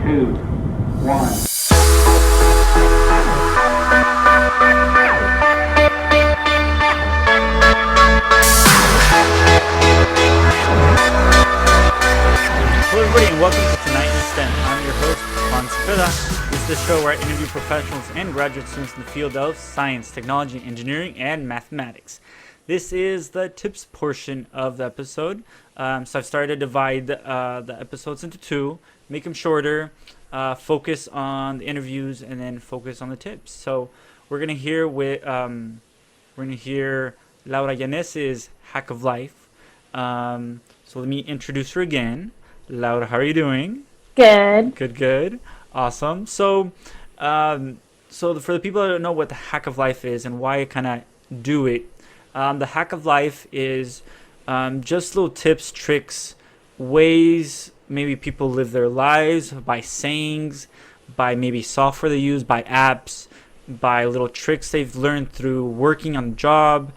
two, one. Hello everybody and welcome to Tonight in STEM. I'm your host, Juan Zepeda. This is the show where I interview professionals and graduate students in the field of science, technology, engineering, and mathematics. This is the tips portion of the episode. So I've started to divide the episodes into two, make them shorter, focus on the interviews, and then focus on the tips. So we're gonna hear Laura Yanez's hack of life. So let me introduce her again. Laura, how are you doing? Good. Good. Awesome. So, for the people that don't know what the hack of life is and why I kind of do it, the hack of life is just little tips, tricks, ways maybe people live their lives by sayings, by maybe software they use, by apps, by little tricks they've learned through working on the job,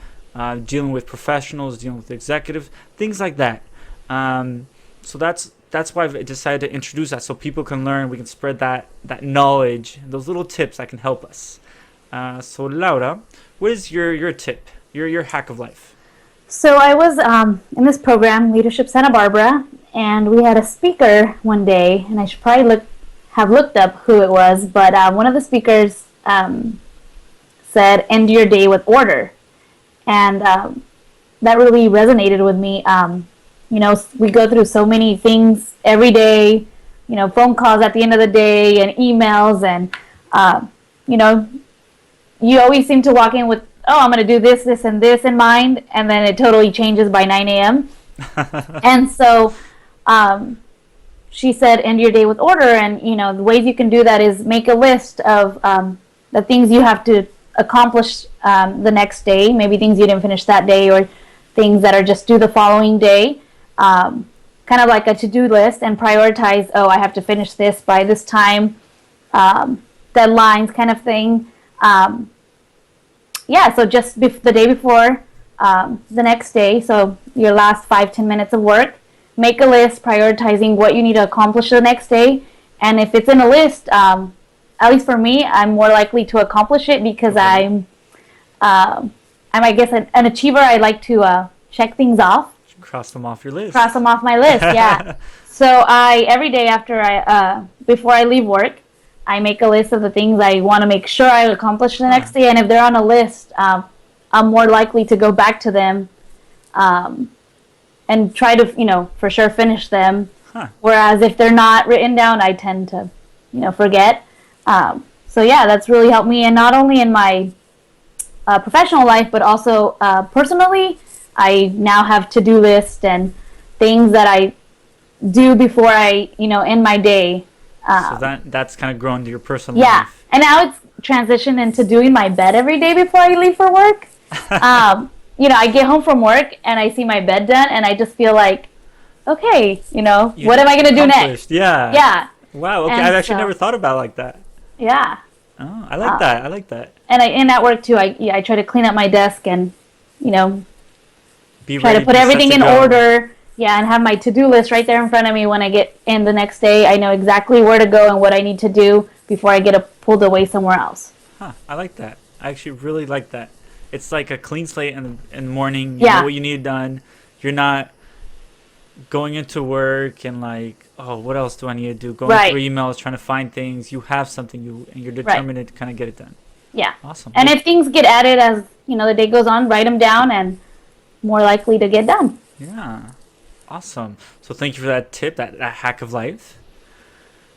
dealing with professionals, dealing with executives, things like that. So that's why I've decided to introduce that so people can learn, we can spread that knowledge, those little tips that can help us. So Laura, what is your tip, your hack of life? So I was in this program, Leadership Santa Barbara, and we had a speaker one day, and I should probably have looked up who it was, but one of the speakers said, "End your day with order," and that really resonated with me. We go through so many things every day, phone calls at the end of the day and emails, and you always seem to walk in with, oh, I'm going to do this, this, and this in mind, and then it totally changes by 9 a.m. And so she said, end your day with order, and, the ways you can do that is make a list of the things you have to accomplish the next day, maybe things you didn't finish that day or things that are just due the following day. Kind of like a to-do list, and prioritize, I have to finish this by this time, deadlines kind of thing. So just the day before, the next day, so your last 5-10 minutes of work, make a list prioritizing what you need to accomplish the next day. And if it's in a list, at least for me, I'm more likely to accomplish it because I'm I guess an achiever. I like to check things off. Cross them off your list. Cross them off my list, yeah. So every day before I leave work, I make a list of the things I want to make sure I accomplish the next day. And if they're on a list, I'm more likely to go back to them and try to, for sure finish them. Whereas if they're not written down, I tend to, forget. That's really helped me. And not only in my professional life, but also personally, I now have to-do lists and things that I do before I, end my day. So that's kind of grown to your personal life. Yeah, and now it's transitioned into doing my bed every day before I leave for work. I get home from work and I see my bed done, and I just feel like, okay, what am I going to do next? Yeah. Yeah. Wow, okay, I've actually never thought about it like that. Yeah. Oh, I like that. And at work too, I try to clean up my desk and, try to put everything in order, and have my to-do list right there in front of me when I get in the next day. I know exactly where to go and what I need to do before I get pulled away somewhere else. I like that. I actually really like that. It's like a clean slate in the morning. You know what you need done. You're not going into work and like, oh, what else do I need to do? Going through emails, trying to find things. You have something and you're determined to kind of get it done. Yeah. Awesome. And if things get added as, the day goes on, write them down and more likely to get done. Yeah. Awesome. So thank you for that tip, that hack of life.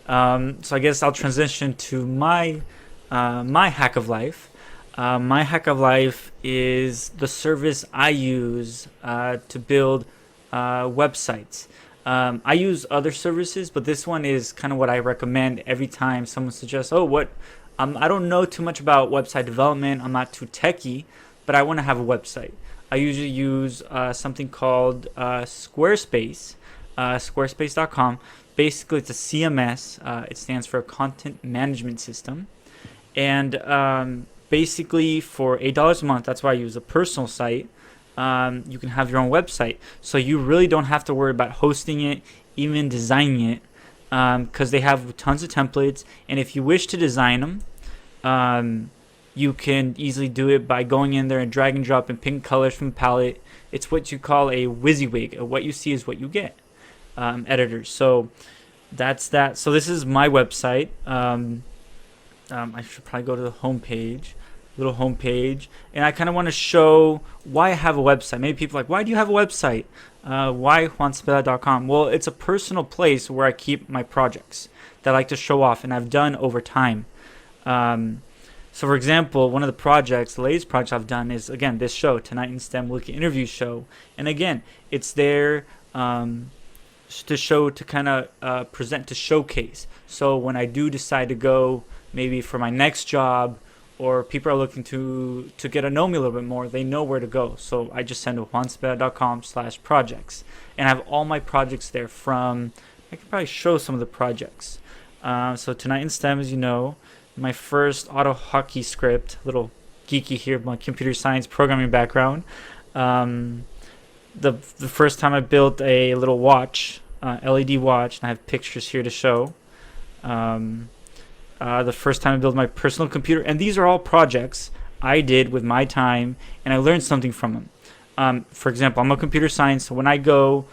So I guess I'll transition to my hack of life. My hack of life is the service I use to build websites. I use other services, but this one is kind of what I recommend every time someone suggests, I don't know too much about website development. I'm not too techy, but I want to have a website. I usually use something called Squarespace, squarespace.com. Basically, it's a CMS. It stands for Content Management System. And basically, for $8 a month, that's why I use a personal site. You can have your own website. So you really don't have to worry about hosting it, even designing it. because they have tons of templates. And if you wish to design them, you can easily do it by going in there and drag and drop and picking colors from the palette. It's what you call a WYSIWYG. What you see is what you get, editors. So that's that. So this is my website. I should probably go to the homepage, little homepage, and I kind of want to show why I have a website. Maybe people are like, why do you have a website? Why JuanZepeda.com? Well, it's a personal place where I keep my projects that I like to show off, and I've done over time. So, for example, one of the projects, the latest project I've done is, again, this show, Tonight in STEM Wiki Interview Show. And again, it's there to show, to kind of present, to showcase. So when I do decide to go maybe for my next job, or people are looking to get to know me a little bit more, they know where to go. So I just send to JuanZepeda.com/projects. And I have all my projects there from, I can probably show some of the projects. So Tonight in STEM, as you know, my first auto hockey script, a little geeky here, my computer science programming background. The first time I built a little watch, LED watch, and I have pictures here to show. The first time I built my personal computer, and these are all projects I did with my time, and I learned something from them. For example, I'm a computer science, so when I go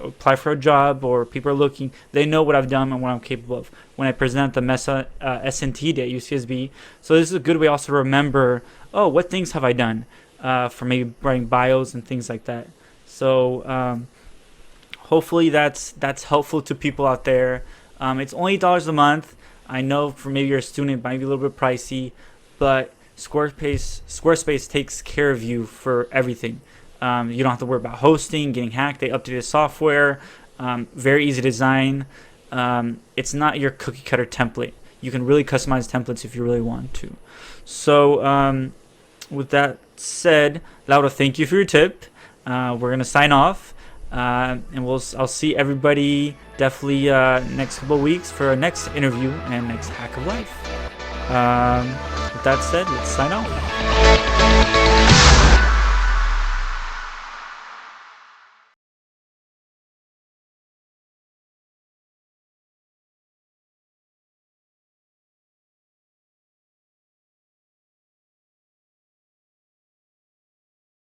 apply for a job, or people are looking, they know what I've done and what I'm capable of. When I present the MESA SNT day at UCSB, so this is a good way also to remember, oh, what things have I done for maybe writing bios and things like that. So hopefully that's helpful to people out there. It's only $8 a month. I know for maybe you're a student, it might be a little bit pricey, but Squarespace takes care of you for everything. You don't have to worry about hosting, getting hacked. They update the software. Very easy to design. It's not your cookie cutter template. You can really customize templates if you really want to. So with that said, Laura, thank you for your tip. We're gonna sign off, and I'll see everybody definitely next couple of weeks for our next interview and next Hack of Life. With that said, let's sign off.